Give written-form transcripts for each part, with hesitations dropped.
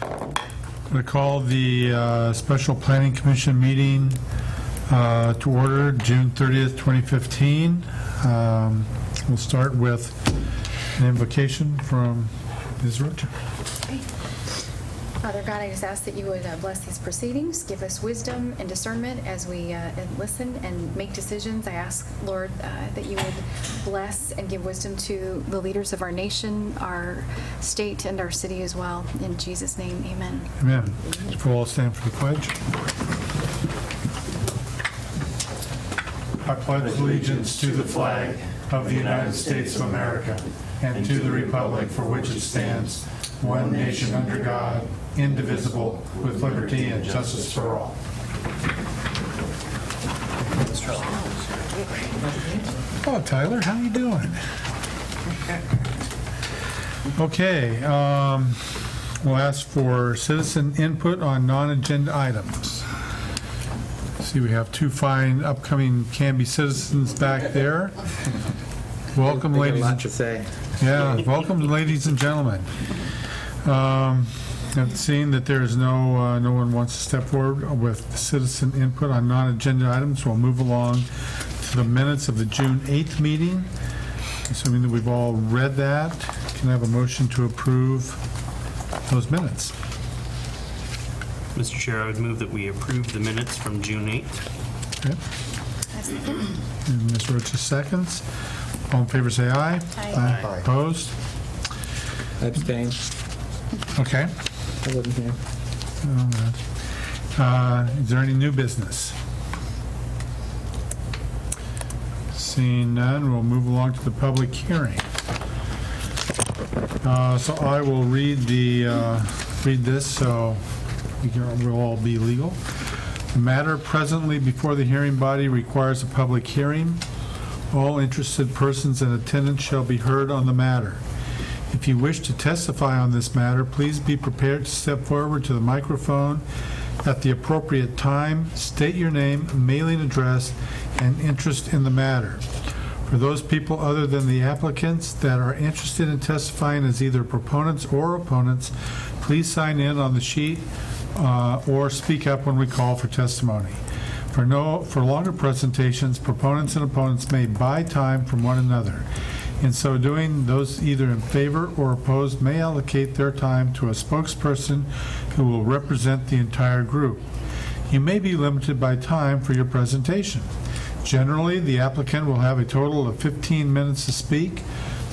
I'm going to call the Special Planning Commission meeting to order June 30th, 2015. We'll start with an invocation from Ms. Rocha. Father God, I just ask that you would bless these proceedings, give us wisdom and discernment as we listen and make decisions. I ask, Lord, that you would bless and give wisdom to the leaders of our nation, our state, and our city as well. In Jesus' name, amen. Amen. We'll all stand for the pledge. I pledge allegiance to the flag of the United States of America and to the republic for which it stands, one nation under God, indivisible, with liberty and justice for all. Hello, Tyler. How you doing? Okay. We'll ask for citizen input on non-agenda items. See, we have two fine upcoming Canby citizens back there. Welcome, ladies. A lot to say. Yeah, welcome, ladies and gentlemen. I've seen that there is no one wants to step forward with citizen input on non-agenda items. We'll move along to the minutes of the June 8th meeting. Assuming that we've all read that, can I have a motion to approve those minutes? Mr. Chair, I would move that we approve the minutes from June 8th. Okay. And Ms. Rocha seconds. All in favor say aye. Aye. Opposed? Abstain. Okay. I wasn't here. Is there any new business? Seeing none, we'll move along to the public hearing. So I will read this so we'll all be legal. The matter presently before the hearing body requires a public hearing. All interested persons in attendance shall be heard on the matter. If you wish to testify on this matter, please be prepared to step forward to the microphone at the appropriate time, state your name, mailing address, and interest in the matter. For those people other than the applicants that are interested in testifying as either proponents or opponents, please sign in on the sheet or speak up when we call for testimony. For longer presentations, proponents and opponents may buy time from one another. In so doing, those either in favor or opposed may allocate their time to a spokesperson who will represent the entire group. You may be limited by time for your presentation. Generally, the applicant will have a total of 15 minutes to speak.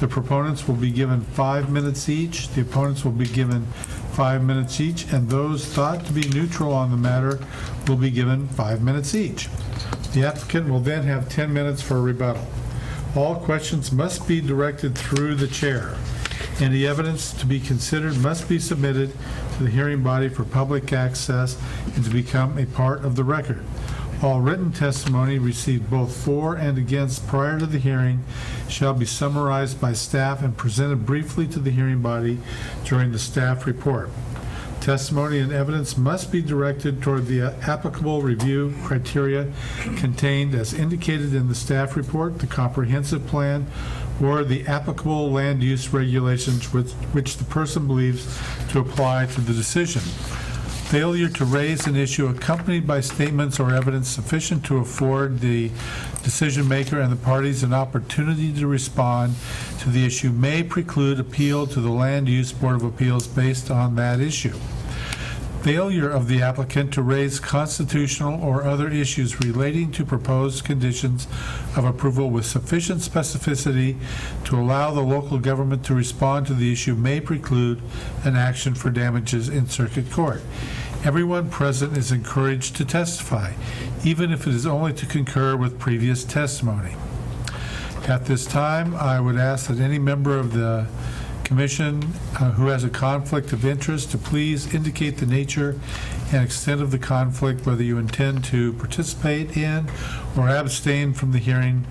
The proponents will be given 5 minutes each. The opponents will be given 5 minutes each, and those thought to be neutral on the matter will be given 5 minutes each. The applicant will then have 10 minutes for a rebuttal. All questions must be directed through the chair. Any evidence to be considered must be submitted to the hearing body for public access and to become a part of the record. All written testimony received both for and against prior to the hearing shall be summarized by staff and presented briefly to the hearing body during the staff report. Testimony and evidence must be directed toward the applicable review criteria contained as indicated in the staff report, the comprehensive plan, or the applicable land use regulations which the person believes to apply to the decision. Failure to raise an issue accompanied by statements or evidence sufficient to afford the decision maker and the parties an opportunity to respond to the issue may preclude appeal to the Land Use Board of Appeals based on that issue. Failure of the applicant to raise constitutional or other issues relating to proposed conditions of approval with sufficient specificity to allow the local government to respond to the issue may preclude an action for damages in circuit court. Everyone present is encouraged to testify, even if it is only to concur with previous testimony. At this time, I would ask that any member of the Commission who has a conflict of interest to please indicate the nature and extent of the conflict, whether you intend to participate in or abstain from the hearing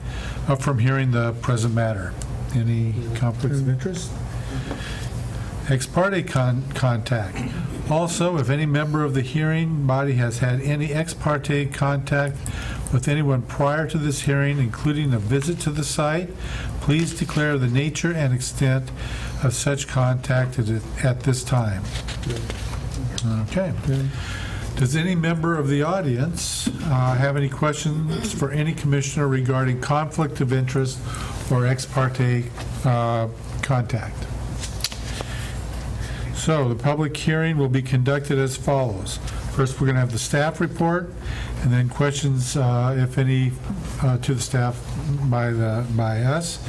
from hearing the present matter. Any conflicts of interest? Ex parte contact. Also, if any member of the hearing body has had any ex parte contact with anyone prior to this hearing, including a visit to the site, please declare the nature and extent of such contact at this time. Okay. Does any member of the audience have any questions for any commissioner regarding conflict of interest or ex parte contact? So the public hearing will be conducted as follows. First, we're going to have the staff report, and then questions, if any, to the staff by us.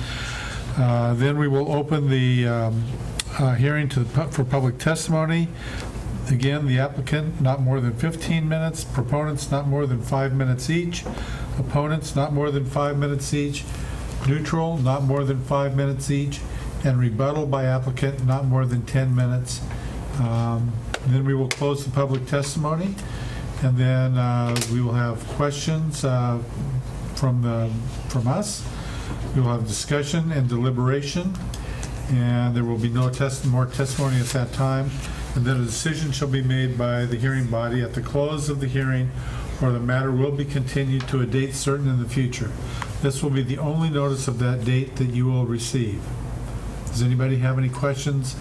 Then we will open the hearing for public testimony. Again, the applicant, not more than 15 minutes. Proponents, not more than 5 minutes each. Opponents, not more than 5 minutes each. Neutral, not more than 5 minutes each. And rebuttal by applicant, not more than 10 minutes. Then we will close the public testimony, and then we will have questions from us. We will have discussion and deliberation, and there will be no more testimony at that time. And then a decision shall be made by the hearing body at the close of the hearing, or the matter will be continued to a date certain in the future. This will be the only notice of that date that you will receive. Does anybody have any questions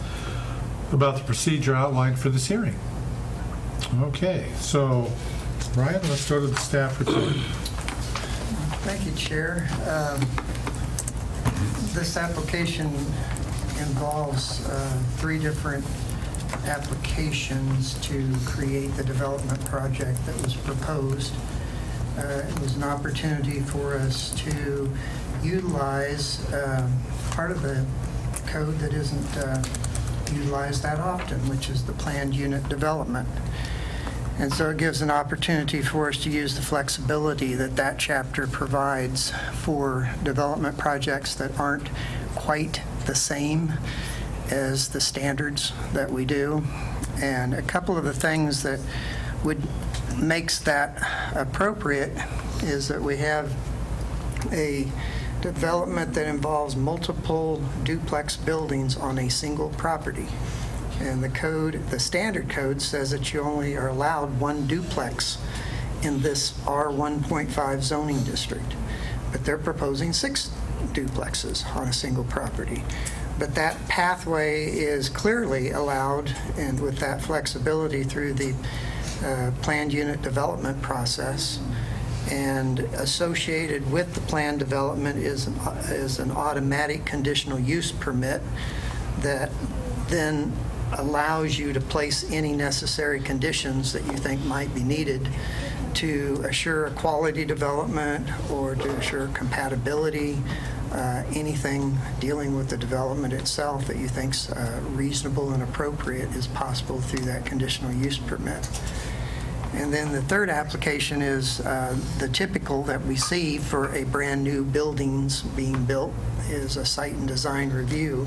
about the procedure outlined for this hearing? Okay, so Brian, let's go to the staff report. Thank you, Chair. This application involves 3 different applications to create the development project that was proposed. It was an opportunity for us to utilize part of the code that isn't utilized that often, which is the planned unit development. And so it gives an opportunity for us to use the flexibility that that chapter provides for development projects that aren't quite the same as the standards that we do. And a couple of the things that makes that appropriate is that we have a development that involves multiple duplex buildings on a single property. And the standard code says that you only are allowed 1 duplex in this R1.5 zoning district. But they're proposing 6 duplexes on a single property. But that pathway is clearly allowed, and with that flexibility through the planned unit development process. And associated with the planned development is an automatic conditional use permit that then allows you to place any necessary conditions that you think might be needed to assure a quality development or to assure compatibility, anything dealing with the development itself that you think's reasonable and appropriate is possible through that conditional use permit. And then the third application is the typical that we see for a brand new buildings being built is a site and design review.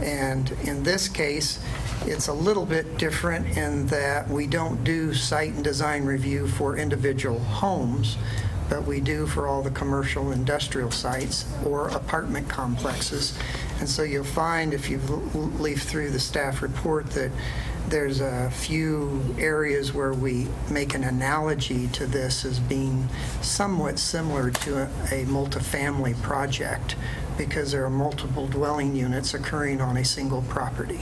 And in this case, it's a little bit different in that we don't do site and design review for individual homes, but we do for all the commercial industrial sites or apartment complexes. And so you'll find if you leaf through the staff report that there's a few areas where we make an analogy to this as being somewhat similar to a multifamily project because there are multiple dwelling units occurring on a single property.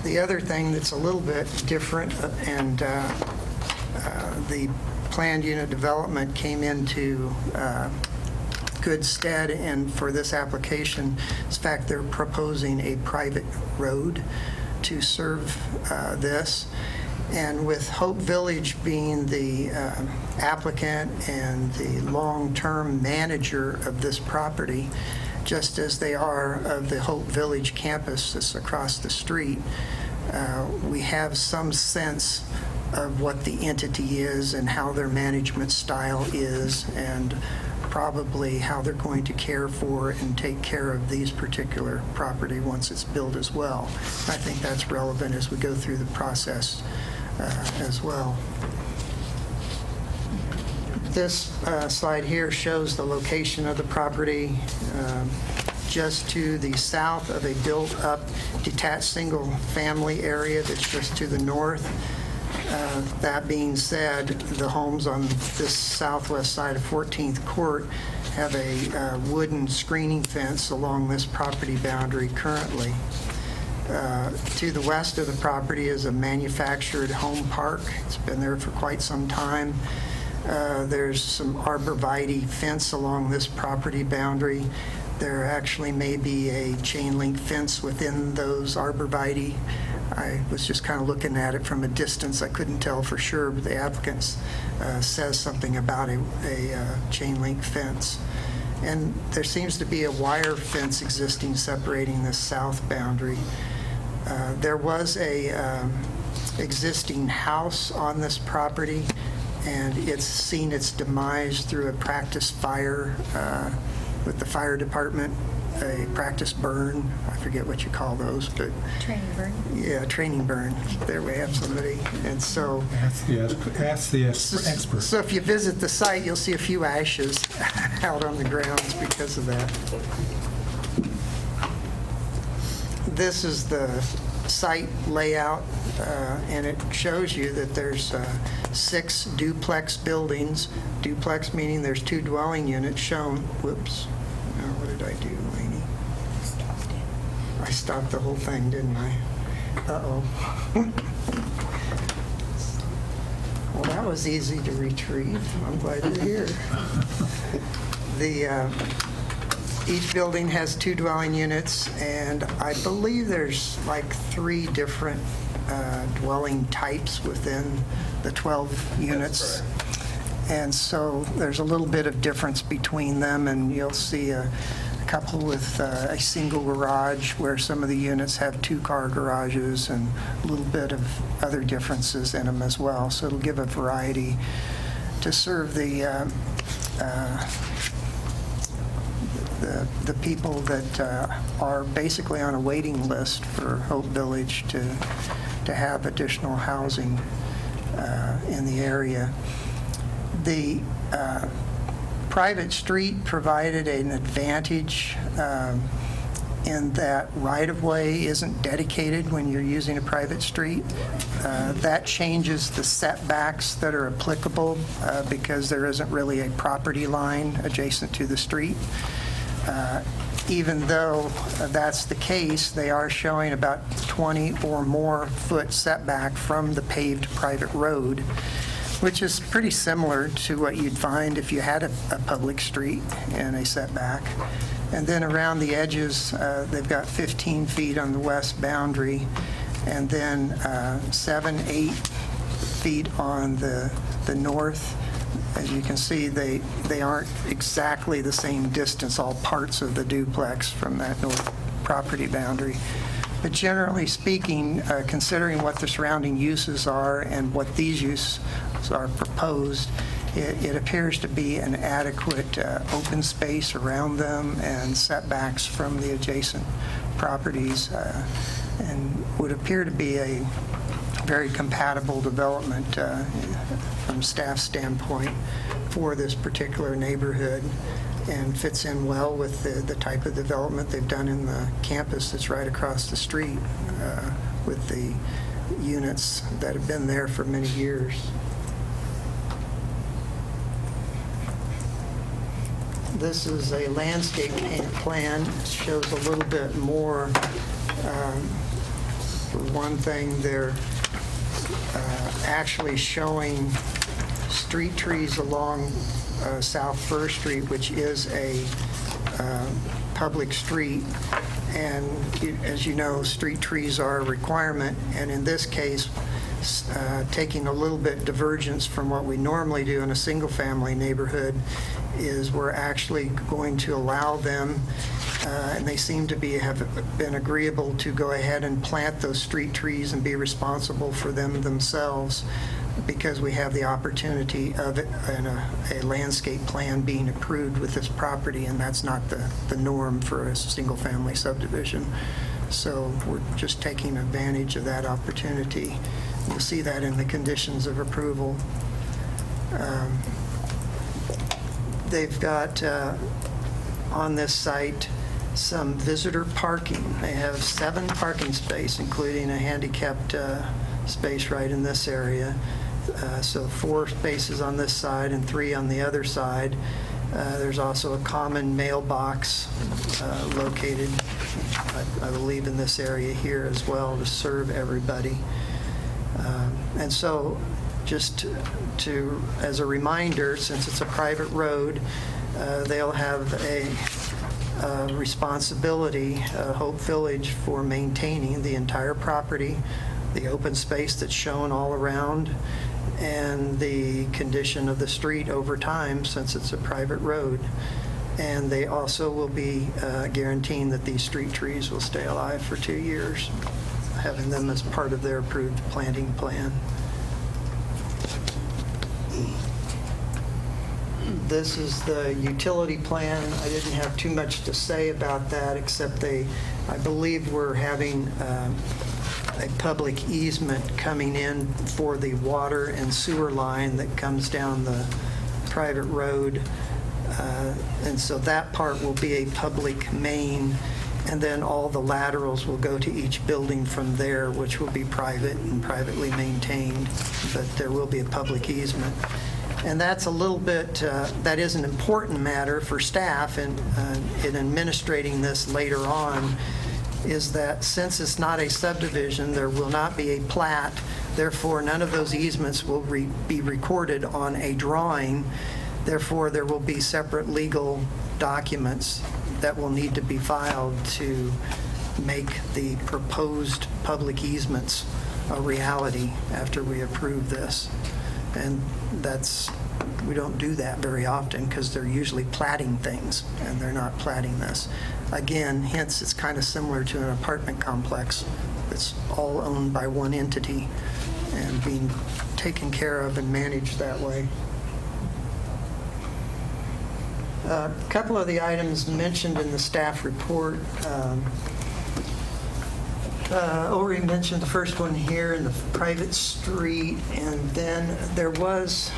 The other thing that's a little bit different, and the planned unit development came into good stead, and for this application, is the fact they're proposing a private road to serve this. And with Hope Village being the applicant and the long-term manager of this property, just as they are of the Hope Village campus that's across the street, we have some sense of what the entity is and how their management style is, and probably how they're going to care for and take care of these particular property once it's built as well. I think that's relevant as we go through the process as well. This slide here shows the location of the property just to the south of a built-up detached single-family area that's just to the north. That being said, the homes on this southwest side of 14th Court have a wooden screening fence along this property boundary currently. To the west of the property is a manufactured home park. It's been there for quite some time. There's some arborvitae fence along this property boundary. There actually may be a chain link fence within those arborvitae. I was just kind of looking at it from a distance. I couldn't tell for sure, but the applicant says something about a chain link fence. And there seems to be a wire fence existing separating the south boundary. There was a existing house on this property, and it's seen its demise through a practice fire with the fire department, a practice burn. I forget what you call those, but Training burn. yeah, training burn. There we have somebody. And so, Ask the expert. so if you visit the site, you'll see a few ashes out on the grounds because of that. This is the site layout, and it shows you that there's 6 duplex buildings. Duplex meaning there's 2 dwelling units shown. Whoops. Now, what did I do, Lainey? I stopped the whole thing, didn't I? Uh-oh. Well, that was easy to retrieve. I'm glad you're here. Each building has 2 dwelling units, and I believe there's like 3 different dwelling types within the 12 units. And so there's a little bit of difference between them, and you'll see a couple with a single garage where some of the units have 2-car garages, and a little bit of other differences in them as well. So it'll give a variety to serve the people that are basically on a waiting list for Hope Village to have additional housing in the area. The private street provided an advantage in that right-of-way isn't dedicated when you're using a private street. That changes the setbacks that are applicable because there isn't really a property line adjacent to the street. Even though that's the case, they are showing about 20 or more foot setback from the paved private road, which is pretty similar to what you'd find if you had a public street and a setback. And then around the edges, they've got 15 feet on the west boundary, and then 7, 8 feet on the north. As you can see, they aren't exactly the same distance, all parts of the duplex from that north property boundary. But generally speaking, considering what the surrounding uses are and what these uses are proposed, it appears to be an adequate open space around them and setbacks from the adjacent properties, and would appear to be a very compatible development from staff standpoint for this particular neighborhood, and fits in well with the type of development they've done in the campus that's right across the street with the units that have been there for many years. This is a landscape plan. It shows a little bit more. For one thing, they're actually showing street trees along South First Street, which is a public street. And as you know, street trees are a requirement. And in this case, taking a little bit divergence from what we normally do in a single-family neighborhood, is we're actually going to allow them, and they seem to have been agreeable to go ahead and plant those street trees and be responsible for them themselves, because we have the opportunity of it and a landscape plan being approved with this property, and that's not the norm for a single-family subdivision. So we're just taking advantage of that opportunity. You'll see that in the conditions of approval. They've got on this site some visitor parking. They have 7 parking spaces, including a handicapped space right in this area. So 4 spaces on this side and 3 on the other side. There's also a common mailbox located, I believe, in this area here as well to serve everybody. And so just as a reminder, since it's a private road, they'll have a responsibility, Hope Village, for maintaining the entire property, the open space that's shown all around, and the condition of the street over time, since it's a private road. And they also will be guaranteeing that these street trees will stay alive for 2 years, having them as part of their approved planting plan. This is the utility plan. I didn't have too much to say about that, except I believe we're having a public easement coming in for the water and sewer line that comes down the private road. And so that part will be a public main, and then all the laterals will go to each building from there, which will be private and privately maintained, but there will be a public easement. And that's a little bit, that is an important matter for staff in administrating this later on, is that since it's not a subdivision, there will not be a plat. Therefore, none of those easements will be recorded on a drawing. Therefore, there will be separate legal documents that will need to be filed to make the proposed public easements a reality after we approve this. And we don't do that very often because they're usually platting things, and they're not platting this. Again, hence it's kind of similar to an apartment complex that's all owned by one entity and being taken care of and managed that way. A couple of the items mentioned in the staff report. Ori mentioned the first one here in the private street, and then there was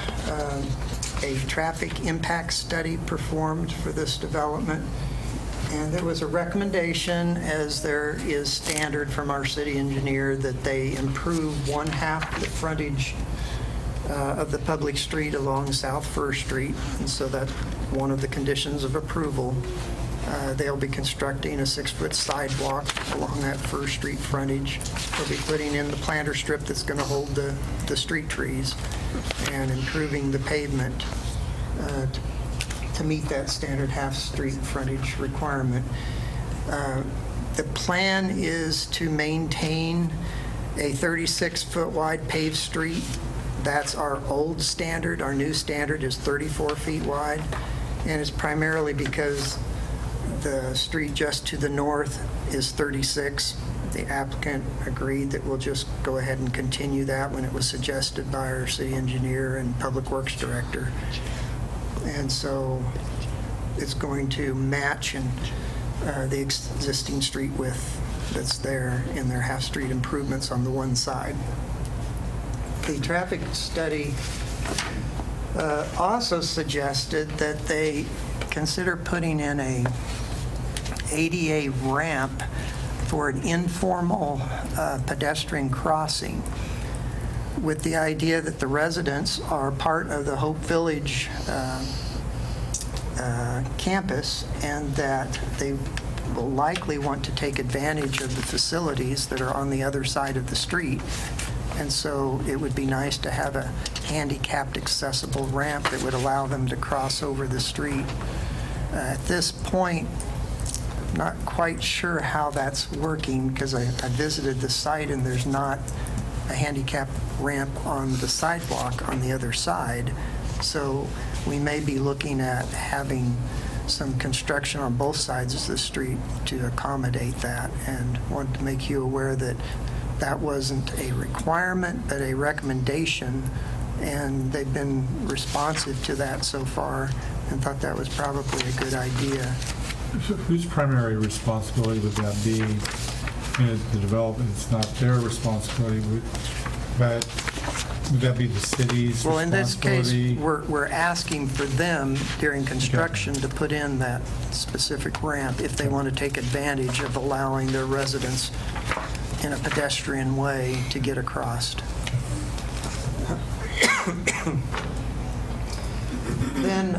a traffic impact study performed for this development, and there was a recommendation, as there is standard from our city engineer, that they improve 1/2 the frontage of the public street along South First Street, and so that's one of the conditions of approval. They'll be constructing a 6-foot sidewalk along that First Street frontage. They'll be putting in the planter strip that's going to hold the street trees and improving the pavement to meet that standard half-street frontage requirement. The plan is to maintain a 36-foot wide paved street. That's our old standard. Our new standard is 34 feet wide, and it's primarily because the street just to the north is 36. The applicant agreed that we'll just go ahead and continue that when it was suggested by our city engineer and public works director. And so it's going to match the existing street width that's there in their half-street improvements on the one side. The traffic study also suggested that they consider putting in a ADA ramp for an informal pedestrian crossing, with the idea that the residents are part of the Hope Village campus, and that they will likely want to take advantage of the facilities that are on the other side of the street. And so it would be nice to have a handicapped accessible ramp that would allow them to cross over the street. At this point, I'm not quite sure how that's working, because I visited the site and there's not a handicap ramp on the sidewalk on the other side. So we may be looking at having some construction on both sides of the street to accommodate that, and wanted to make you aware that that wasn't a requirement, but a recommendation, and they've been responsive to that so far and thought that was probably a good idea. Whose primary responsibility would that be? I mean, the development, it's not their responsibility, but would that be the city's responsibility? Well, in this case, we're asking for them during construction to put in that specific ramp if they want to take advantage of allowing their residents in a pedestrian way to get across. Then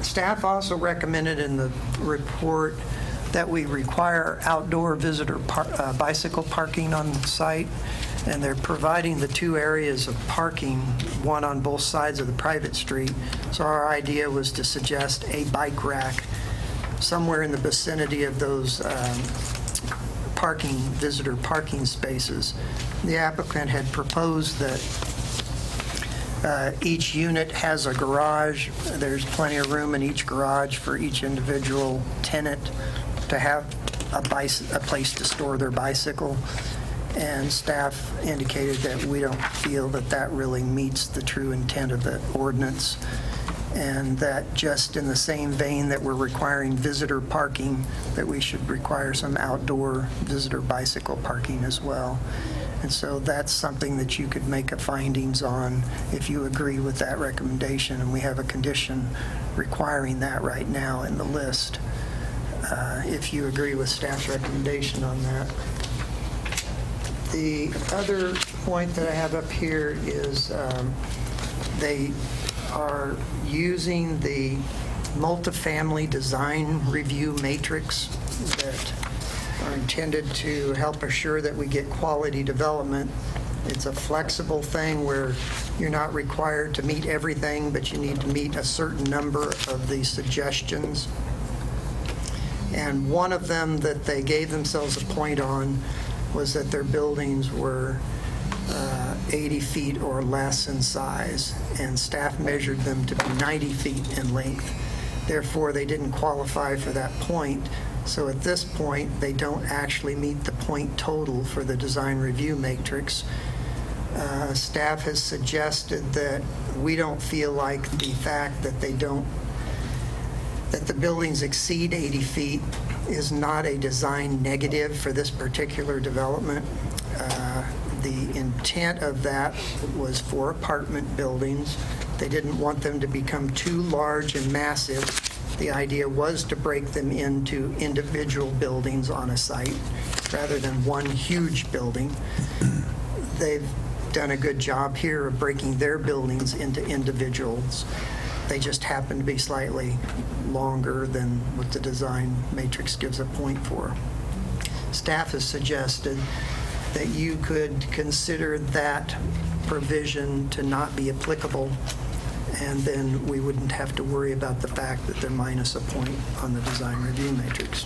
staff also recommended in the report that we require outdoor visitor bicycle parking on site, and they're providing the two areas of parking, one on both sides of the private street. So our idea was to suggest a bike rack somewhere in the vicinity of those visitor parking spaces. The applicant had proposed that each unit has a garage. There's plenty of room in each garage for each individual tenant to have a place to store their bicycle. And staff indicated that we don't feel that that really meets the true intent of the ordinance, and that just in the same vein that we're requiring visitor parking, that we should require some outdoor visitor bicycle parking as well. And so that's something that you could make a findings on if you agree with that recommendation, and we have a condition requiring that right now in the list. If you agree with staff's recommendation on that. The other point that I have up here is they are using the multifamily design review matrix that are intended to help assure that we get quality development. It's a flexible thing where you're not required to meet everything, but you need to meet a certain number of the suggestions. And one of them that they gave themselves a point on was that their buildings were 80 feet or less in size, and staff measured them to be 90 feet in length. Therefore, they didn't qualify for that point. So at this point, they don't actually meet the point total for the design review matrix. Staff has suggested that we don't feel like the fact that that the buildings exceed 80 feet is not a design negative for this particular development. The intent of that was for apartment buildings. They didn't want them to become too large and massive. The idea was to break them into individual buildings on a site rather than one huge building. They've done a good job here of breaking their buildings into individuals. They just happen to be slightly longer than what the design matrix gives a point for. Staff has suggested that you could consider that provision to not be applicable, and then we wouldn't have to worry about the fact that they're minus a point on the design review matrix.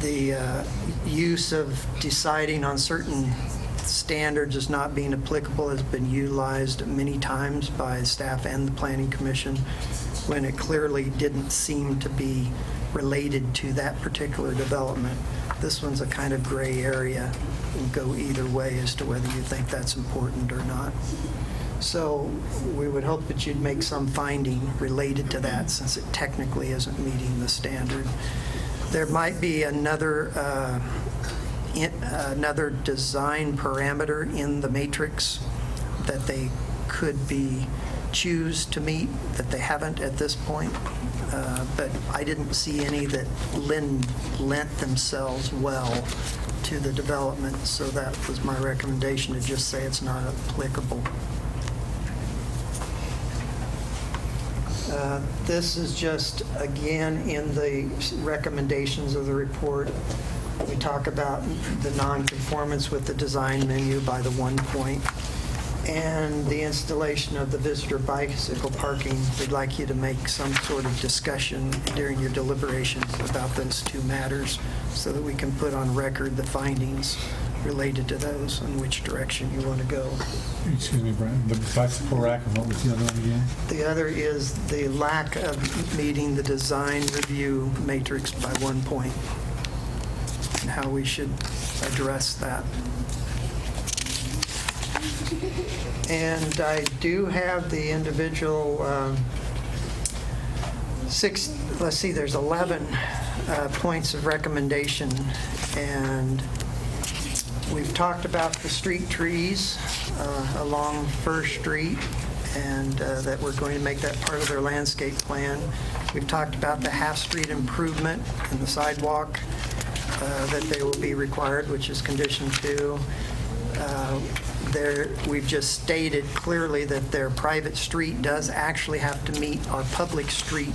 The use of deciding on certain standards as not being applicable has been utilized many times by staff and the Planning Commission when it clearly didn't seem to be related to that particular development. This one's a kind of gray area and go either way as to whether you think that's important or not. So we would hope that you'd make some finding related to that, since it technically isn't meeting the standard. There might be another design parameter in the matrix that they could choose to meet that they haven't at this point. But I didn't see any that lent themselves well to the development, so that was my recommendation, to just say it's not applicable. This is just, again, in the recommendations of the report. We talk about the non-conformance with the design menu by the 1 point, and the installation of the visitor bicycle parking. We'd like you to make some sort of discussion during your deliberations about those two matters so that we can put on record the findings related to those and which direction you want to go. Excuse me, Brian, the bicycle rack, and what was the other one again? The other is the lack of meeting the design review matrix by 1 point, and how we should address that. And I do have the individual there's 11 points of recommendation, and we've talked about the street trees along First Street, and that we're going to make that part of their landscape plan. We've talked about the half-street improvement and the sidewalk that they will be required, which is condition 2. We've just stated clearly that their private street does actually have to meet our public street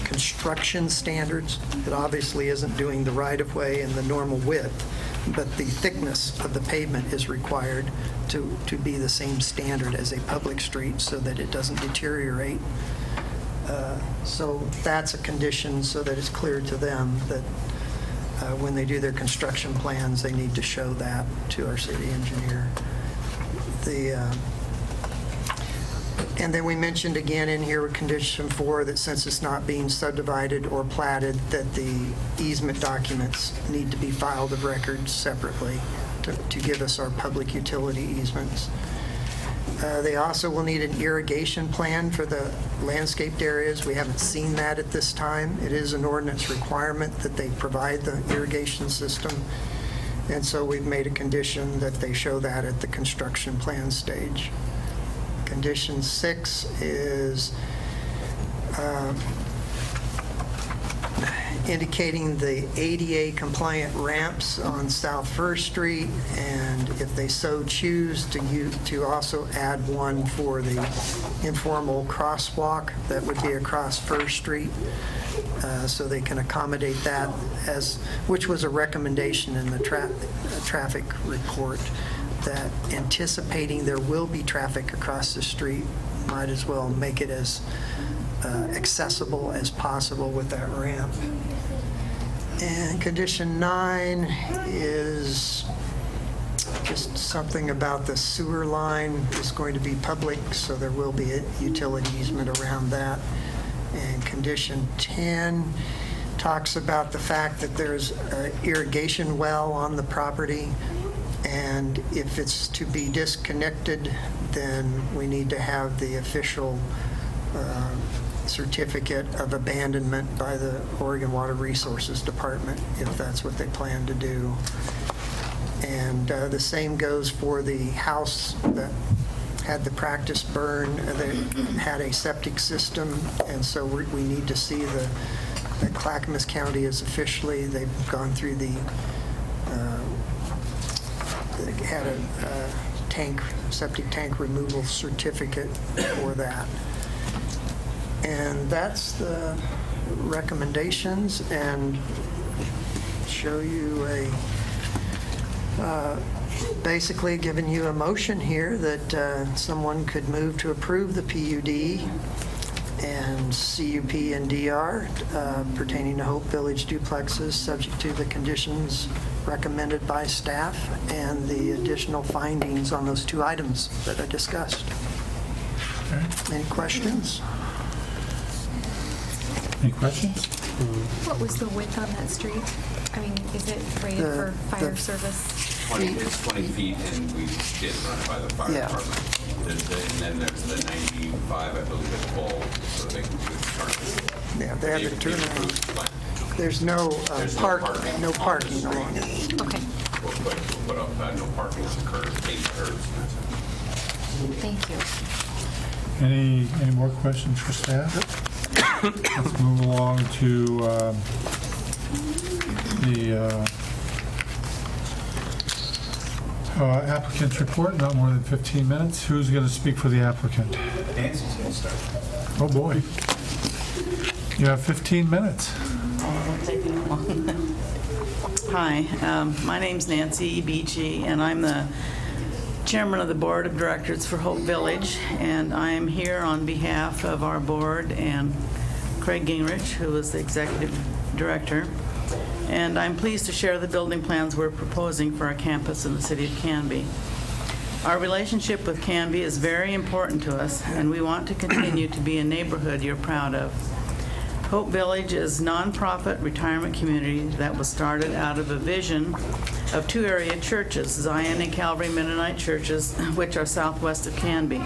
construction standards. It obviously isn't doing the right-of-way and the normal width, but the thickness of the pavement is required to be the same standard as a public street so that it doesn't deteriorate. So that's a condition so that it's clear to them that when they do their construction plans, they need to show that to our city engineer. And then we mentioned again in here with condition 4 that since it's not being subdivided or platted, that the easement documents need to be filed of record separately to give us our public utility easements. They also will need an irrigation plan for the landscaped areas. We haven't seen that at this time. It is an ordinance requirement that they provide the irrigation system. And so we've made a condition that they show that at the construction plan stage. Condition 6 is indicating the ADA compliant ramps on South First Street, and if they so choose to also add one for the informal crosswalk that would be across First Street, so they can accommodate that, which was a recommendation in the traffic report, that anticipating there will be traffic across the street, might as well make it as accessible as possible with that ramp. And condition 9 is just something about the sewer line is going to be public, so there will be a utility easement around that. And condition 10 talks about the fact that there's an irrigation well on the property, and if it's to be disconnected, then we need to have the official certificate of abandonment by the Oregon Water Resources Department, if that's what they plan to do. And the same goes for the house that had the practice burn, that had a septic system, and so we need to see that Clackamas County is officially, they've gone through they had a septic tank removal certificate for that. And that's the recommendations, and show you basically giving you a motion here that someone could move to approve the PUD and CUP and DR pertaining to Hope Village duplexes, subject to the conditions recommended by staff and the additional findings on those 2 items that I discussed. Okay. Any questions? Any questions? What was the width on that street? I mean, is it rated for fire service? 20 feet, and we did run it by the fire Yeah. department. And then there's the 95, I believe, it's full, so they can do turn. Yeah, they have the turnaround. There's no parking, no parking along it. Okay, We'll put up no parking on the curb, 8 curbs. thank you. Any more questions for staff? Let's move along to the applicant's report, not more than 15 minutes. Who's going to speak for the applicant? Nancy's going to start. Oh, boy. You have 15 minutes. Won't take me long. Hi, my name's Nancy Beachy, and I'm the chairman of the board of directors for Hope Village, and I'm here on behalf of our board and Craig Gingrich, who is the executive director. And I'm pleased to share the building plans we're proposing for our campus in the city of Canby. Our relationship with Canby is very important to us, and we want to continue to be a neighborhood you're proud of. Hope Village is a nonprofit retirement community that was started out of a vision of 2 area churches, Zion and Calvary Mennonite churches, which are southwest of Canby.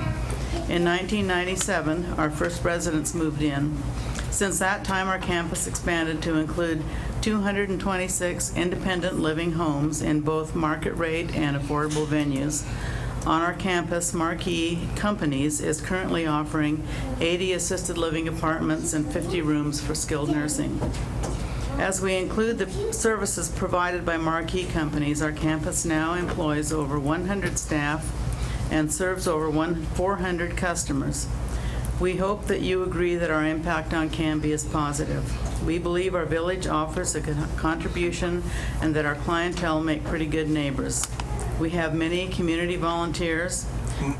In 1997, our first residents moved in. Since that time, our campus expanded to include 226 independent living homes in both market rate and affordable venues. On our campus, Marquee Companies is currently offering 80 assisted living apartments and 50 rooms for skilled nursing. As we include the services provided by marquee companies, our campus now employs over 100 staff and serves over 400 customers. We hope that you agree that our impact on Canby is positive. We believe our village offers a contribution and that our clientele make pretty good neighbors. We have many community volunteers.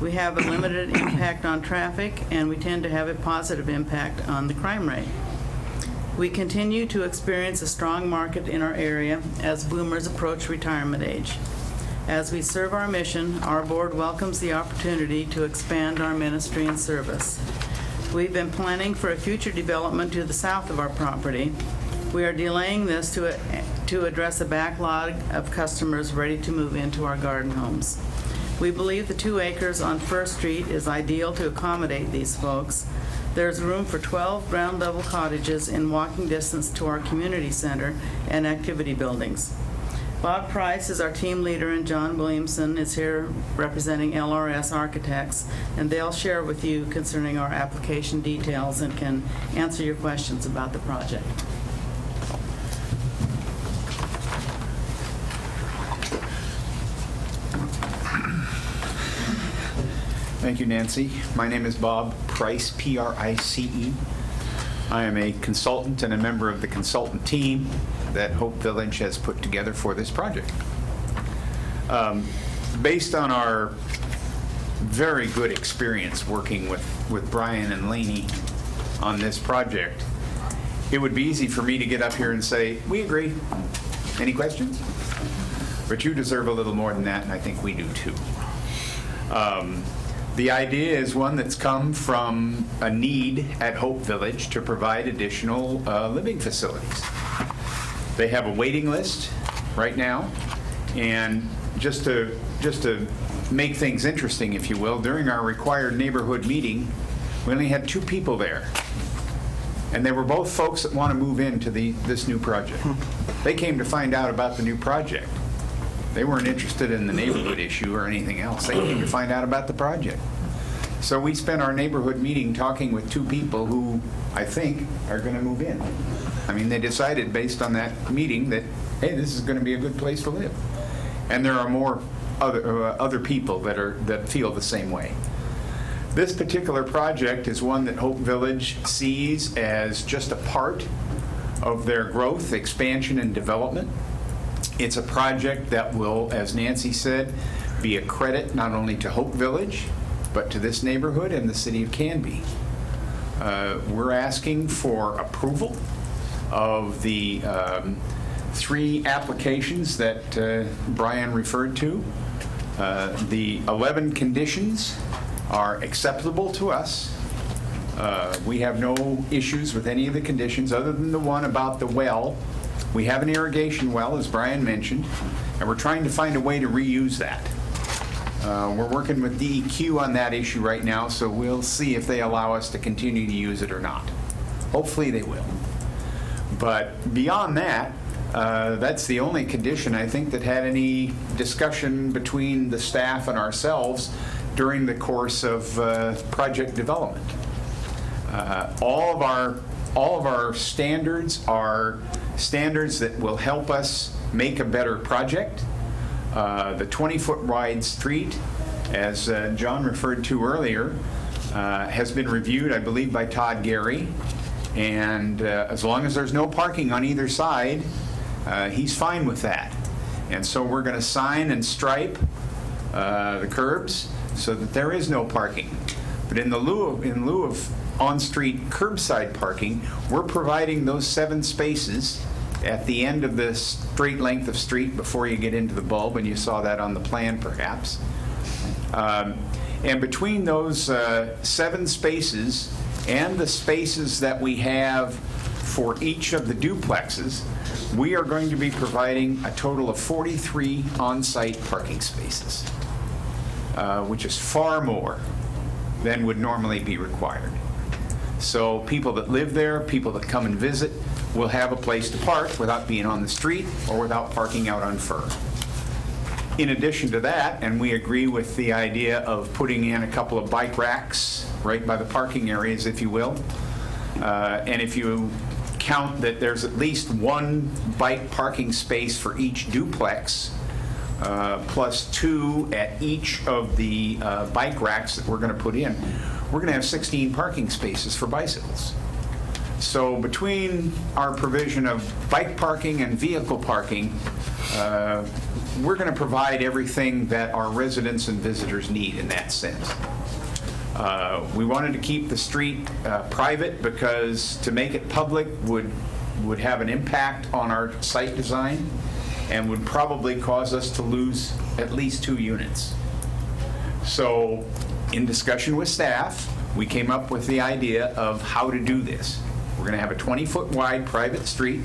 We have a limited impact on traffic, and we tend to have a positive impact on the crime rate. We continue to experience a strong market in our area as boomers approach retirement age. As we serve our mission, our board welcomes the opportunity to expand our ministry and service. We've been planning for a future development to the south of our property. We are delaying this to address a backlog of customers ready to move into our garden homes. We believe the 2 acres on First Street is ideal to accommodate these folks. There's room for 12 ground-level cottages in walking distance to our community center and activity buildings. Bob Price is our team leader, and John Williamson is here representing LRS Architects, and they'll share with you concerning our application details and can answer your questions about the project. Thank you, Nancy. My name is Bob Price, P-R-I-C-E. I am a consultant and a member of the consultant team that Hope Village has put together for this project. Based on our very good experience working with Brian and Laney on this project, it would be easy for me to get up here and say, we agree. Any questions? But you deserve a little more than that, and I think we do too. The idea is one that's come from a need at Hope Village to provide additional living facilities. They have a waiting list right now, and just to make things interesting, if you will, during our required neighborhood meeting, we only had 2 people there. And they were both folks that want to move into this new project. They came to find out about the new project. They weren't interested in the neighborhood issue or anything else. They came to find out about the project. So we spent our neighborhood meeting talking with 2 people who, I think, are going to move in. I mean, they decided based on that meeting that, hey, this is going to be a good place to live. And there are more other people that feel the same way. This particular project is one that Hope Village sees as just a part of their growth, expansion, and development. It's a project that will, as Nancy said, be a credit not only to Hope Village, but to this neighborhood and the city of Canby. We're asking for approval of the 3 applications that Brian referred to. The 11 conditions are acceptable to us. We have no issues with any of the conditions other than the one about the well. We have an irrigation well, as Brian mentioned, and we're trying to find a way to reuse that. We're working with DEQ on that issue right now, so we'll see if they allow us to continue to use it or not. Hopefully they will. But beyond that, that's the only condition, I think, that had any discussion between the staff and ourselves during the course of project development. All of our standards are standards that will help us make a better project. The 20-foot wide street, as John referred to earlier, has been reviewed, I believe, by Todd Gary. And as long as there's no parking on either side, he's fine with that. And so we're going to sign and stripe the curbs so that there is no parking. But in lieu of on-street curbside parking, we're providing those 7 spaces at the end of the straight length of street before you get into the bulb, and you saw that on the plan perhaps. And between those 7 spaces and the spaces that we have for each of the duplexes, we are going to be providing a total of 43 on-site parking spaces, which is far more than would normally be required. So people that live there, people that come and visit, will have a place to park without being on the street or without parking out on Fur. In addition to that, and we agree with the idea of putting in a couple of bike racks right by the parking areas, if you will, and if you count that there's at least one bike parking space for each duplex, plus 2 at each of the bike racks that we're going to put in, we're going to have 16 parking spaces for bicycles. So between our provision of bike parking and vehicle parking, we're going to provide everything that our residents and visitors need in that sense. We wanted to keep the street private because to make it public would have an impact on our site design and would probably cause us to lose at least 2 units. So in discussion with staff, we came up with the idea of how to do this. We're going to have a 20-foot wide private street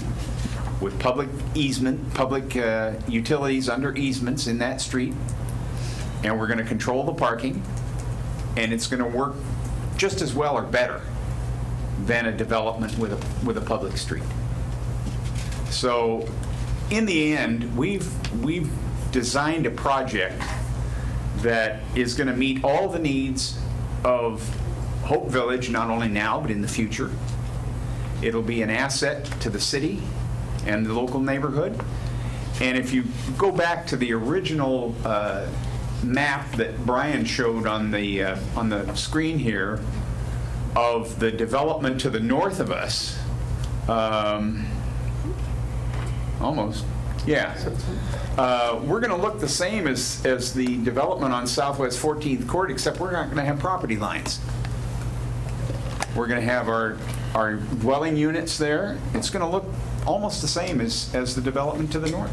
with public easement, public utilities under easements in that street, and we're going to control the parking, and it's going to work just as well or better than a development with a public street. So in the end, we've designed a project that is going to meet all the needs of Hope Village, not only now, but in the future. It'll be an asset to the city and the local neighborhood. And if you go back to the original map that Brian showed on the screen here of the development to the north of us, almost, yeah. We're going to look the same as the development on Southwest 14th Court, except we're not going to have property lines. We're going to have our dwelling units there. It's going to look almost the same as the development to the north.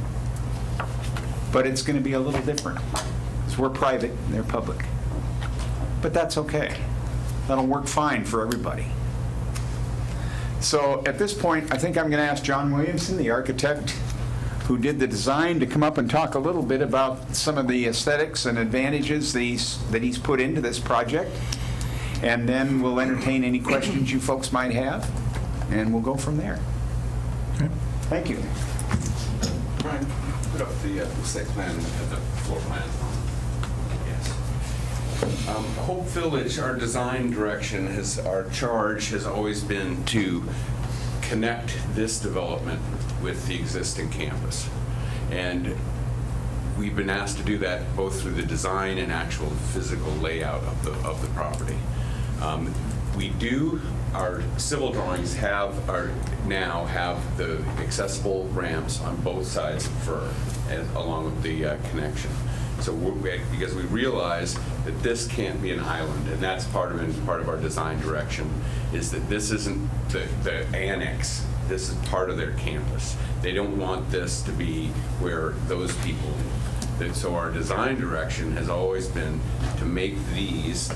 But it's going to be a little different, because we're private and they're public. But that's okay. That'll work fine for everybody. So at this point, I think I'm going to ask John Williamson, the architect who did the design, to come up and talk a little bit about some of the aesthetics and advantages that he's put into this project. And then we'll entertain any questions you folks might have, and we'll go from there. Okay. Thank you. Brian, put up the site plan, the floor plan. Yes. Hope Village, our design direction, our charge has always been to connect this development with the existing campus. And we've been asked to do that both through the design and actual physical layout of the property. Our civil drawings now have the accessible ramps on both sides of Fir, along with the connection. So because we realize that this can't be an island, and that's part of our design direction, is that this isn't the annex. This is part of their campus. They don't want this to be where those people live. So our design direction has always been to make these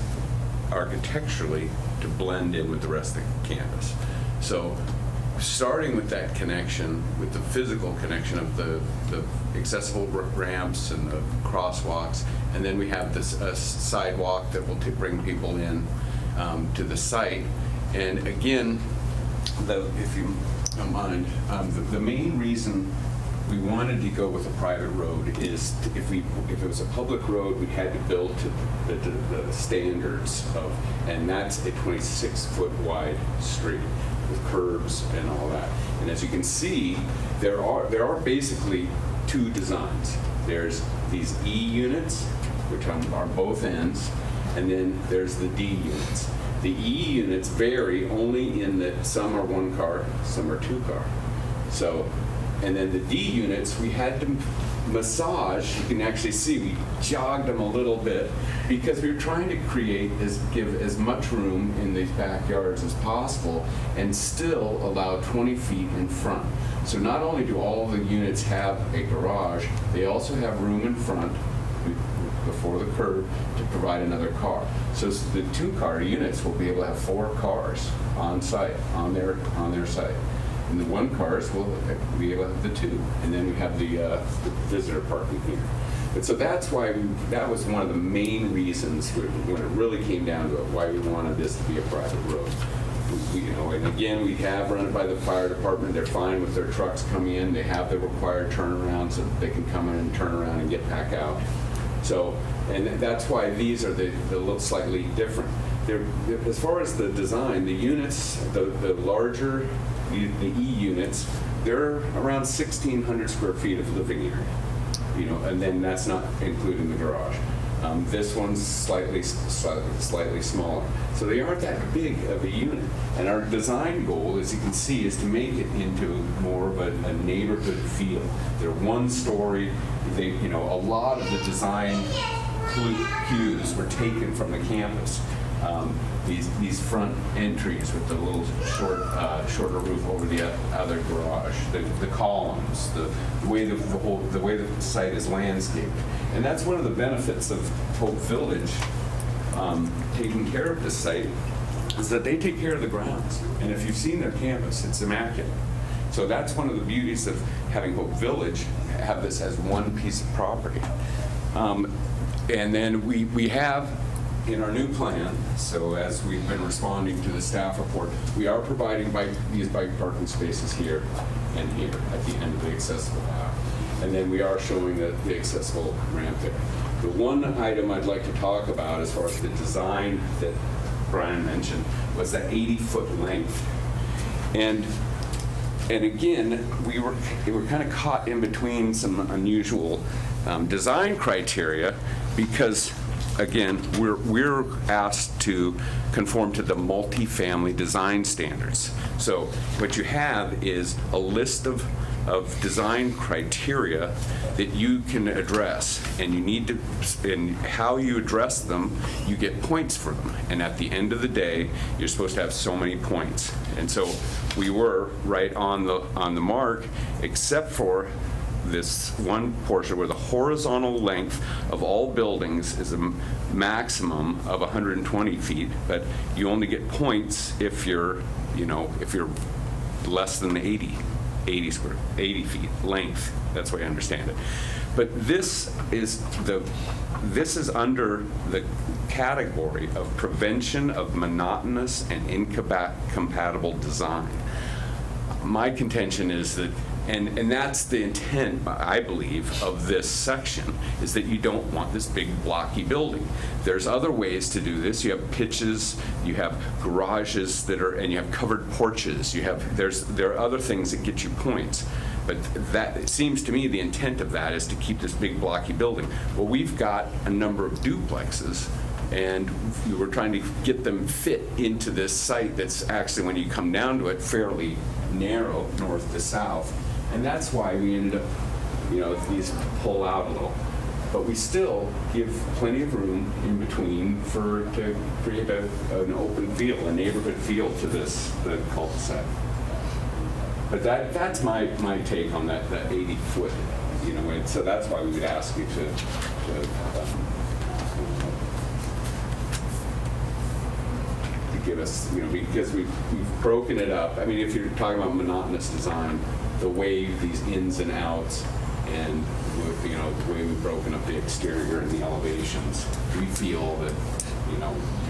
architecturally to blend in with the rest of the campus. So starting with that connection, with the physical connection of the accessible ramps and the crosswalks, and then we have this sidewalk that will bring people in to the site. And again, if you don't mind, the main reason we wanted to go with a private road is if it was a public road, we had to build to the standards of, and that's a 26-foot wide street with curbs and all that. And as you can see, there are basically 2 designs. There's these E units, which are both ends, and then there's the D units. The E units vary only in that some are 1 car, some are 2 car. So, and then the D units, we had to massage. You can actually see we jogged them a little bit because we were trying to give as much room in these backyards as possible and still allow 20 feet in front. So not only do all the units have a garage, they also have room in front before the curb to provide another car. So the 2-car units will be able to have 4 cars on site, on their site. And the 1 cars will be able to have the 2. And then we have the visitor parking here. But so that's why that was one of the main reasons when it really came down to it, why we wanted this to be a private road. And again, we have run it by the fire department. They're fine with their trucks coming in. They have the required turnaround so that they can come in and turn around and get back out. So, and that's why these are the little slightly different. as far as the design, the units, the larger, the E units, they're around 1,600 square feet of living area, and then that's not including the garage. This one's slightly smaller. So they aren't that big of a unit. And our design goal, as you can see, is to make it into more of a neighborhood feel. They're one-story. A lot of the design cues were taken from the campus. These front entries with the little shorter roof over the other garage, the columns, the way the site is landscaped, and that's one of the benefits of Hope Village taking care of this site, is that they take care of the grounds. And if you've seen their campus, it's immaculate. So that's one of the beauties of having Hope Village have this as one piece of property. And then we have in our new plan, so as we've been responding to the staff report, we are providing these bike parking spaces here and here at the end of the accessible path. And then we are showing the accessible ramp there. The one item I'd like to talk about as far as the design that Brian mentioned was that 80-foot length. And again, we were kind of caught in between some unusual design criteria because, again, we're asked to conform to the multifamily design standards. So what you have is a list of design criteria that you can address, and you need to, and how you address them, you get points for them. And at the end of the day, you're supposed to have so many points. And so we were right on the mark, except for this one portion where the horizontal length of all buildings is a maximum of 120 feet, but you only get points if you're less than 80 feet length. That's the way I understand it. But this is under the category of prevention of monotonous and incompatible design. My contention is that, and that's the intent, I believe, of this section, is that you don't want this big blocky building. There's other ways to do this. You have pitches, you have garages and you have covered porches. There are other things that get you points. But it seems to me the intent of that is to keep this big blocky building. Well, we've got a number of duplexes, and we were trying to get them fit into this site that's actually, when you come down to it, fairly narrow north to south. And that's why we ended up, these pull out a little. But we still give plenty of room in between to create an open feel, a neighborhood feel to the cul-de-sac. But that's my take on that 80-foot, and so that's why we would ask you to give us, because we've broken it up. I mean, if you're talking about monotonous design, the way these ins and outs, and the way we've broken up the exterior and the elevations, we feel that you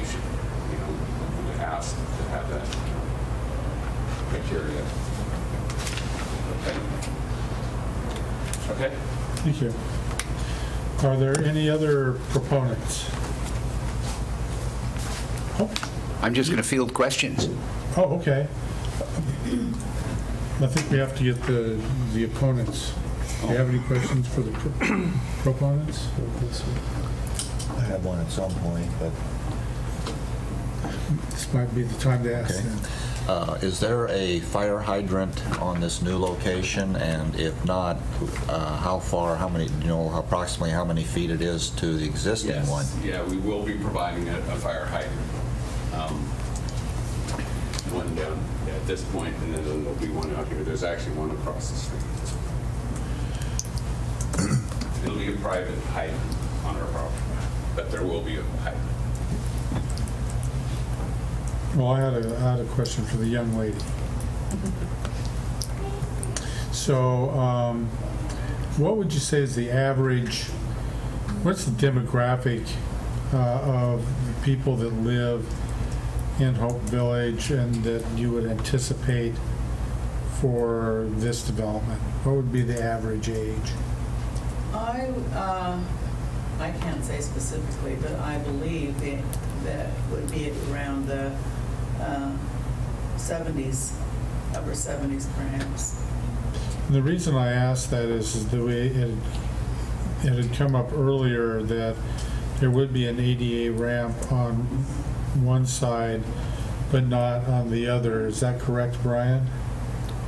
should ask to have that criteria. Okay. Thank you. Are there any other proponents? Oh, I'm just going to field questions. okay. I think we have to get the opponents. Do you have any questions for the proponents? I have one at some point, but This might be the time to ask okay. them. Is there a fire hydrant on this new location? And if not, approximately how many feet it is to the existing Yes. one? Yeah, we will be providing a fire hydrant. One down at this point, and then there'll be one out here. There's actually one across the street. It'll be a private hydrant on our property, but there will be a hydrant. Well, I had a question for the young lady. So, what would you say is the average, what's the demographic of the people that live in Hope Village and that you would anticipate for this development? What would be the average age? I I can't say specifically, but I believe that would be around the 70s, upper 70s perhaps. The reason I asked that is the way it had come up earlier that there would be an ADA ramp on one side, but not on the other. Is that correct, Brian?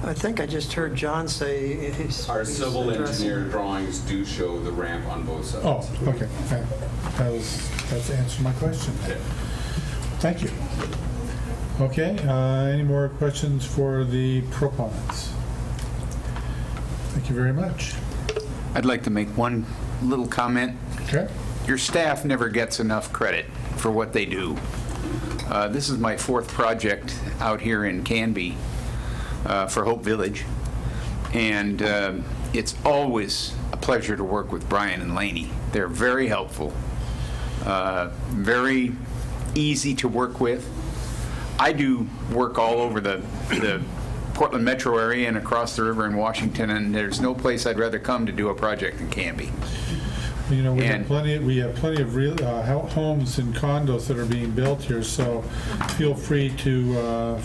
I think I just heard John say Our civil engineer drawings do show the ramp on both sides. Oh, okay. That's answered my question. Yeah. Thank you. Okay, any more questions for the proponents? Thank you very much. I'd like to make one little comment. Okay. Your staff never gets enough credit for what they do. This is my 4th project out here in Canby for Hope Village, and it's always a pleasure to work with Brian and Laney. They're very helpful, very easy to work with. I do work all over the Portland metro area and across the river in Washington, and there's no place I'd rather come to do a project than Canby. You know, we have And- plenty of real homes and condos that are being built here, so feel free to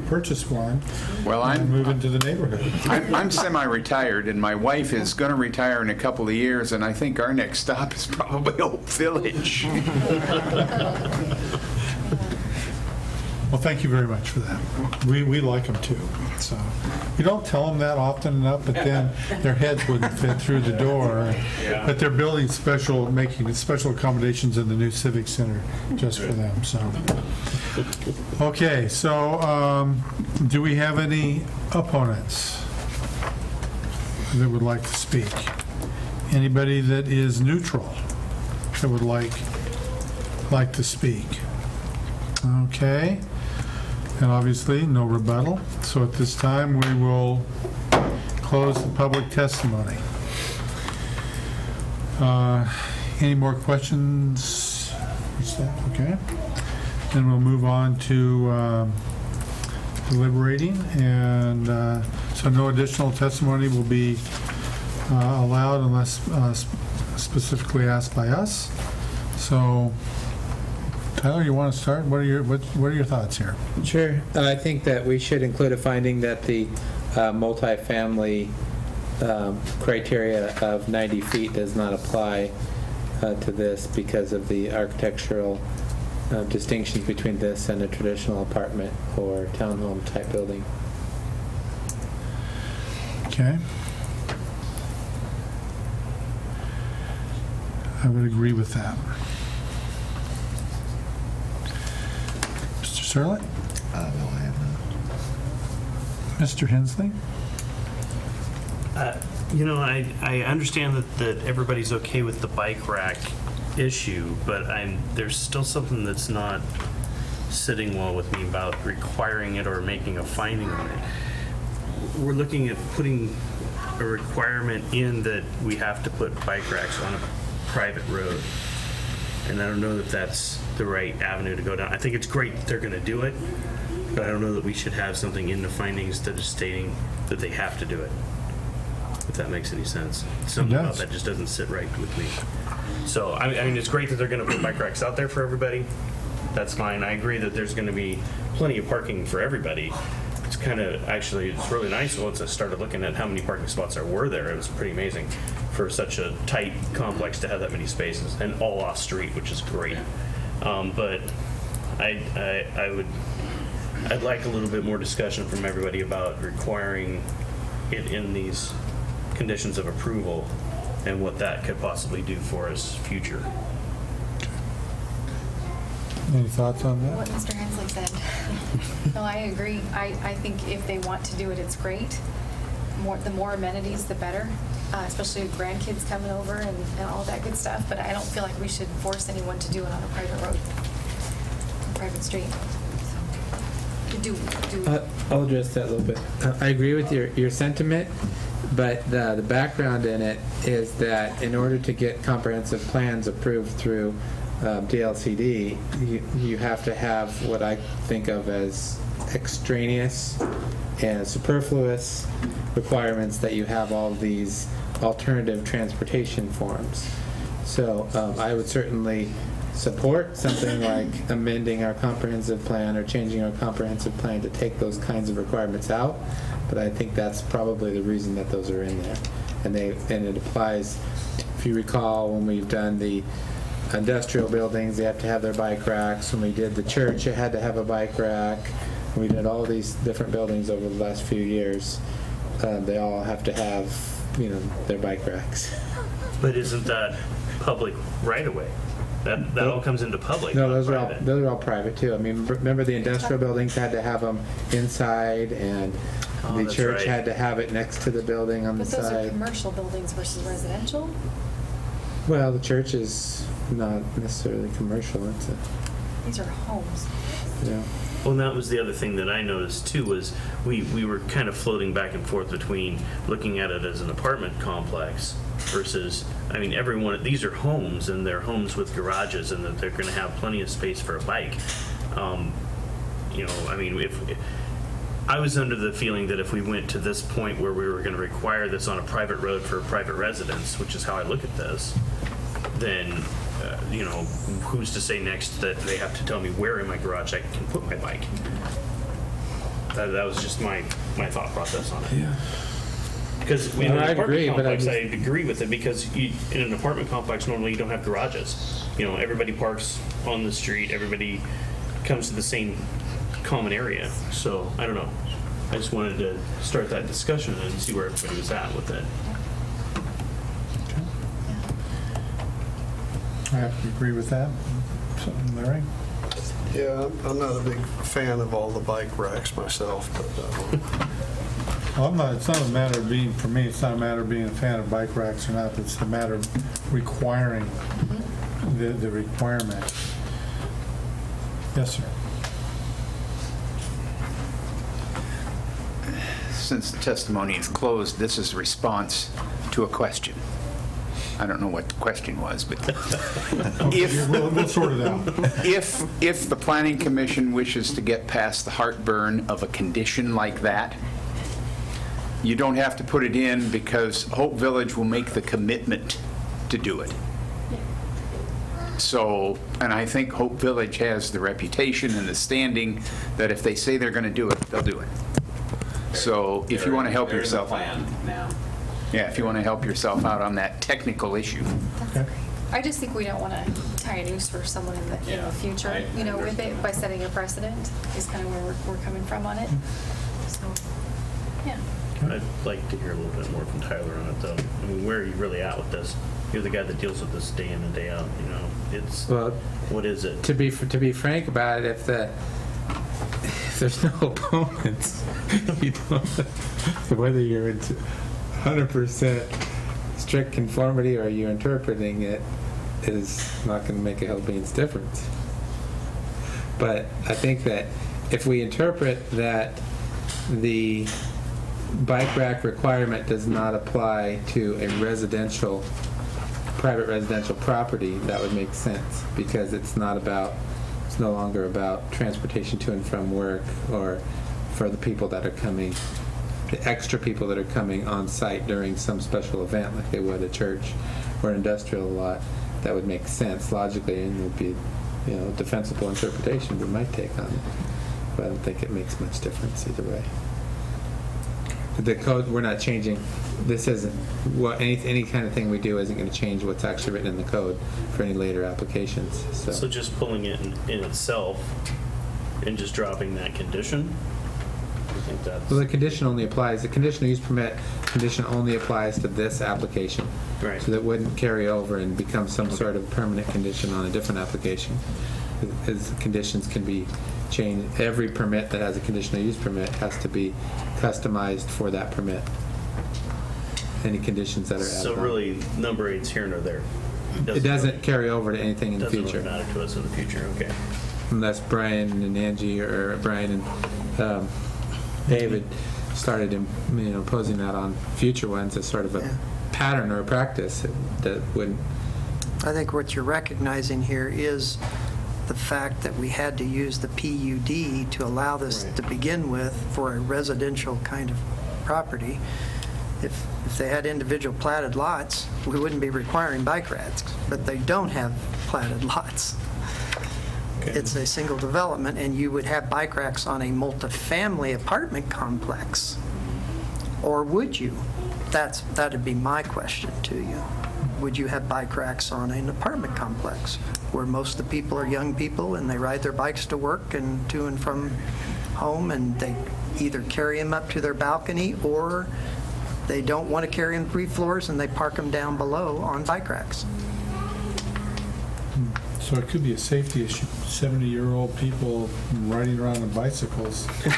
purchase one. Well, and move into the neighborhood. I'm semi-retired, and my wife is going to retire in a couple of years, and I think our next stop is probably Hope Village. Well, thank you very much for that. We like them too. So we don't tell them that often enough, but then their heads wouldn't fit through the door. But they're building making special accommodations in the new Civic Center just for them. So okay. So do we have any opponents that would like to speak? Anybody that is neutral that would like to speak? Okay. And obviously, no rebuttal. So at this time, we will close the public testimony. Any more questions? What's that? Okay. Then we'll move on to deliberating. And so no additional testimony will be allowed unless specifically asked by us. So Tyler, you want to start? What are your thoughts here? Sure. I think that we should include a finding that the multifamily criteria of 90 feet does not apply to this because of the architectural distinctions between this and a traditional apartment or townhome type building. Okay. I would agree with that. Mr. Serlett? No, I have not. Mr. Hensley? I understand that everybody's okay with the bike rack issue, but there's still something that's not sitting well with me about requiring it or making a finding on it. We're looking at putting a requirement in that we have to put bike racks on a private road. And I don't know that that's the right avenue to go down. I think it's great that they're going to do it, but I don't know that we should have something in the findings that is stating that they have to do it, if that makes any sense. Something about that just doesn't sit right with me. So, I mean, it's great that they're going to put bike racks out there for everybody. That's fine. I agree that there's going to be plenty of parking for everybody. It's it's really nice once I started looking at how many parking spots there were there. It was pretty amazing for such a tight complex to have that many spaces, and all off street, which is great. But I'd like a little bit more discussion from everybody about requiring it in these conditions of approval and what that could possibly do for us future. Any thoughts on that? What Mr. Hensley said. No, I agree. I think if they want to do it, it's great. The more amenities, the better, especially with grandkids coming over and all that good stuff. But I don't feel like we should force anyone to do it on a private road, a private street. So, I'll address that a little bit. I agree with your sentiment, but the background in it is that in order to get comprehensive plans approved through DLCD, you have to have what I think of as extraneous and superfluous requirements that you have all these alternative transportation forms. So I would certainly support something like amending our comprehensive plan or changing our comprehensive plan to take those kinds of requirements out, but I think that's probably the reason that those are in there. And it applies, if you recall, when we've done the industrial buildings, they have to have their bike racks. When we did the church, it had to have a bike rack. When we did all these different buildings over the last few years, they all have to have, their bike racks. But isn't that public right away? That all comes into public. No, not those private. are all private too. I mean, remember the industrial buildings had to have them inside, and the that's church right. had to have it next to the building on the But those are side. commercial buildings versus residential? Well, the church is not necessarily commercial. It's These are homes. Well, and that was the other thing that I noticed too, was we were kind of floating back and forth between looking at it as an apartment complex versus, I mean, these are homes, and they're homes with garages, and that they're going to have plenty of space for a bike. I mean, if I was under the feeling that if we went to this point where we were going to require this on a private road for a private residence, which is how I look at this, then who's to say next that they have to tell me where in my garage I can put my bike? That was just my thought process on it. Yeah. Because in Well, an I'd apartment agree, but I complex, just- I agree with it, because in an apartment complex, normally you don't have garages. Everybody parks on the street, everybody comes to the same common area. So, I don't know. I just wanted to start that discussion and see where everybody was at with it. I have to agree with that. So, Larry? Yeah, I'm not a big fan of all the bike racks myself, but Well, it's not a matter of being, for me, it's not a matter of being a fan of bike racks or not, it's the matter of requiring the requirement. Yes, sir. Since the testimony is closed, this is a response to a question. I don't know what the question was, but We'll sort it out. if the Planning Commission wishes to get past the heartburn of a condition like that, you don't have to put it in because Hope Village will make the commitment to do it. So, and I think Hope Village has the reputation and the standing that if they say they're going to do it, they'll do it. So if you want to help yourself, now. yeah, if you want to help yourself out on that technical issue. Okay. I just think we don't want to tie a noose for someone in the Yeah, future, I with it, understand. by setting a precedent, is kind of where we're coming from on it. So, yeah. I'd like to hear a little bit more from Tyler on it, though. I mean, where are you really at with this? You're the guy that deals with this day in and day out, Well, what is it? to be frank about it, if there's no opponents, you don't, whether you're into 100% strict conformity or you're interpreting it is not going to make a hell beans difference. But I think that if we interpret that the bike rack requirement does not apply to a private residential property, that would make sense, because it's no longer about transportation to and from work, or for the people that are coming, the extra people that are coming on site during some special event like they would a church or an industrial lot. That would make sense logically, and would be a defensible interpretation we might take on it. But I don't think it makes much difference either way. The code, we're not changing. This isn't any kind of thing we do isn't going to change what's actually written in the code for any later applications. So just pulling it in itself and just dropping that condition? I think that's... Well, the condition only applies, the conditional use permit condition only applies to this application. Right. So that wouldn't carry over and become some sort of permanent condition on a different application. As conditions can be changed, every permit that has a conditional use permit has to be customized for that permit. Any conditions that are added So on. really, number 8's here nor there? It doesn't carry over to anything in the Doesn't future. really matter to us in the future, okay. Unless Brian and Angie, or Brian and David started imposing that on future ones as sort of a Yeah. pattern or a practice that wouldn't. I think what you're recognizing here is the fact that we had to use the PUD to allow this Right. to begin with for a residential kind of property. If If they had individual platted lots, we wouldn't be requiring bike racks, but they don't have platted lots. It's a single development, and you would have bike racks on a multifamily apartment complex. Or would you? That'd be my question to you. Would you have bike racks on an apartment complex where most of the people are young people and they ride their bikes to work and to and from home, and they either carry them up to their balcony or they don't want to carry them 3 floors and they park them down below on bike racks? So it could be a safety issue, 70-year-old people riding around on bicycles. You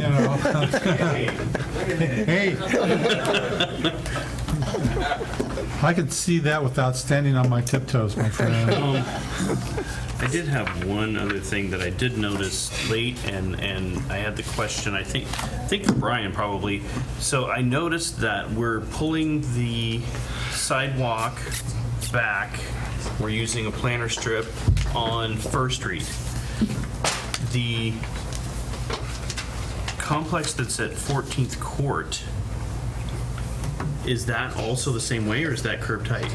know. Hey. I could see that without standing on my tiptoes, my friend. I did have one other thing that I did notice late, and I had the question, I think for Brian probably. So I noticed that we're pulling the sidewalk back. We're using a planter strip on First Street. The complex that's at 14th Court, is that also the same way, or is that curb tight?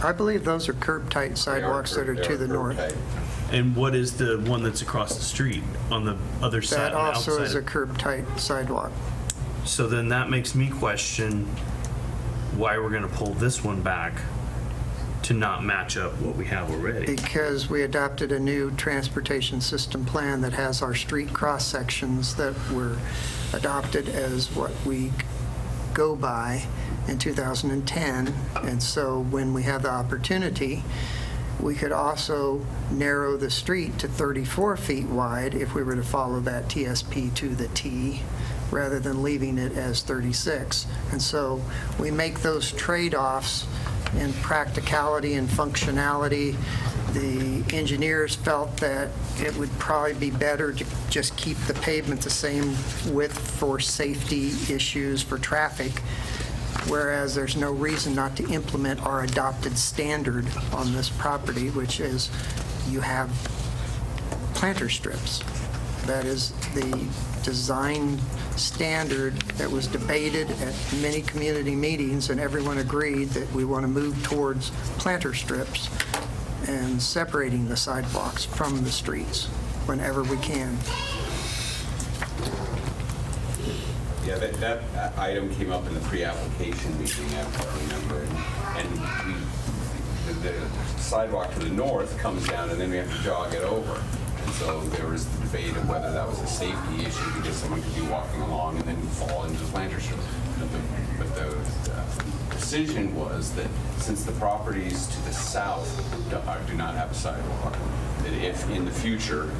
I believe those are curb-tight sidewalks that are to the north. And what is the one that's across the street on the other side? That on the also is outside? a curb-tight sidewalk. So then that makes me question why we're going to pull this one back to not match up what we have already. Because we adopted a new transportation system plan that has our street cross-sections that were adopted as what we go by in 2010. And so when we have the opportunity, we could also narrow the street to 34 feet wide if we were to follow that TSP to the T, rather than leaving it as 36. And so we make those trade-offs in practicality and functionality. The engineers felt that it would probably be better to just keep the pavement the same width for safety issues for traffic, whereas there's no reason not to implement our adopted standard on this property, which is you have planter strips. That is the design standard that was debated at many community meetings, and everyone agreed that we want to move towards planter strips and separating the sidewalks from the streets whenever we can. Yeah, that item came up in the pre-application meeting, I remember, and the sidewalk to the north comes down, and then we have to jog it over. And so there was the debate of whether that was a safety issue because someone could be walking along and then fall into the planter strip. But the decision was that since the properties to the south do not have a sidewalk, that if in the future,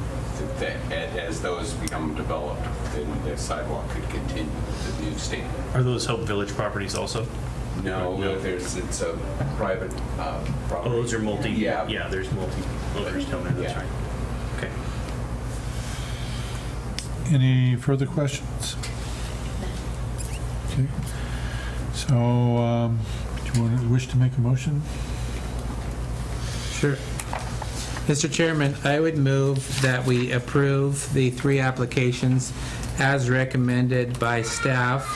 as those become developed, then the sidewalk could continue with the new standard. Are those Hope Village properties also? No, it's a private property. Oh, those are multi. Yeah. Yeah, there's multi owners down there. That's Yeah. right. Okay. Any further questions? Okay. So, do you wish to make a motion? Sure. Mr. Chairman, I would move that we approve the 3 applications as recommended by staff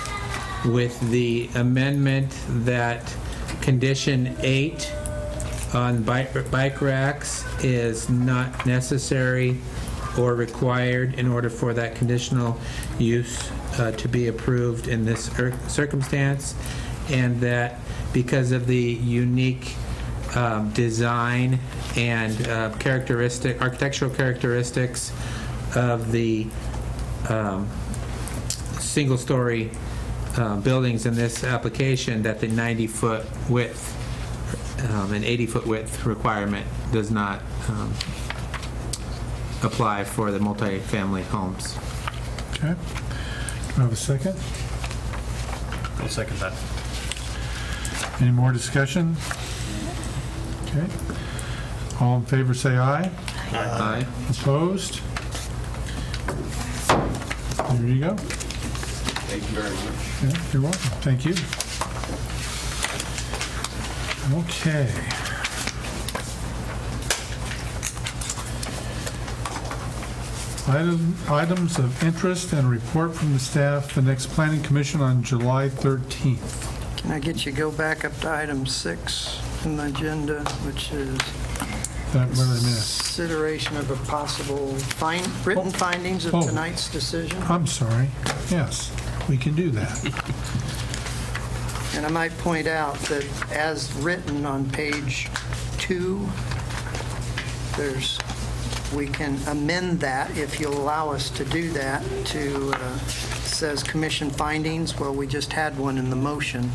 with the amendment that condition 8 on bike racks is not necessary or required in order for that conditional use to be approved in this circumstance, and that because of the unique design and architectural characteristics of the single-story buildings in this application, that the 90-foot width and 80-foot width requirement does not apply for the multifamily homes. Okay. Do I have a second? I'll second that. Any more discussion? Okay. All in favor, say aye. Aye. Opposed? There you go. Thank you very much. Yeah, you're welcome. Thank you. Okay. Items of interest and report from the staff, the next planning commission on July 13th. Can I get you to go back up to item 6 in the agenda, which is What did I miss? consideration of a possible written findings of Oh. tonight's decision? I'm sorry. Yes, we can do that. And I might point out that as written on page 2, we can amend that, if you'll allow us to do that, to, says commission findings. Well, we just had one in the motion.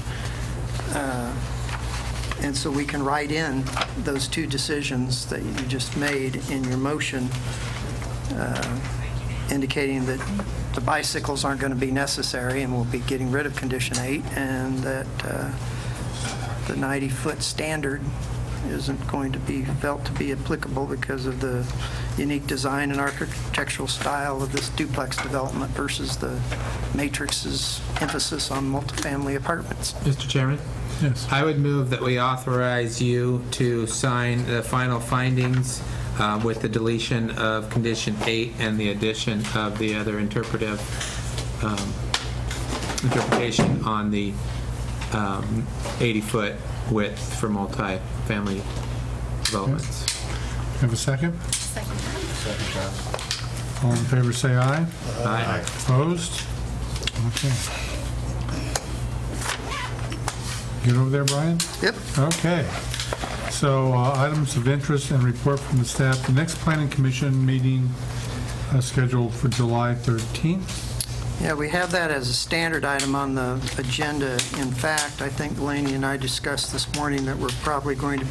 And so we can write in those 2 decisions that you just made in your motion, indicating that the bicycles aren't going to be necessary and we'll be getting rid of condition 8, and that the 90-foot standard isn't going to be felt to be applicable because of the unique design and architectural style of this duplex development versus the matrix's emphasis on multifamily apartments. Mr. Chairman? Yes. I would move that we authorize you to sign the final findings with the deletion of condition 8 and the addition of the other interpretation on the 80-foot width for multi-family developments. Have a second? Second. All in favor, say aye. Aye. Opposed? Okay. Get over there, Brian? Yep. Okay. So items of interest and report from the staff. The next planning commission meeting scheduled for July 13th. Yeah, we have that as a standard item on the agenda. In fact, I think Delaney and I discussed this morning that we're probably going to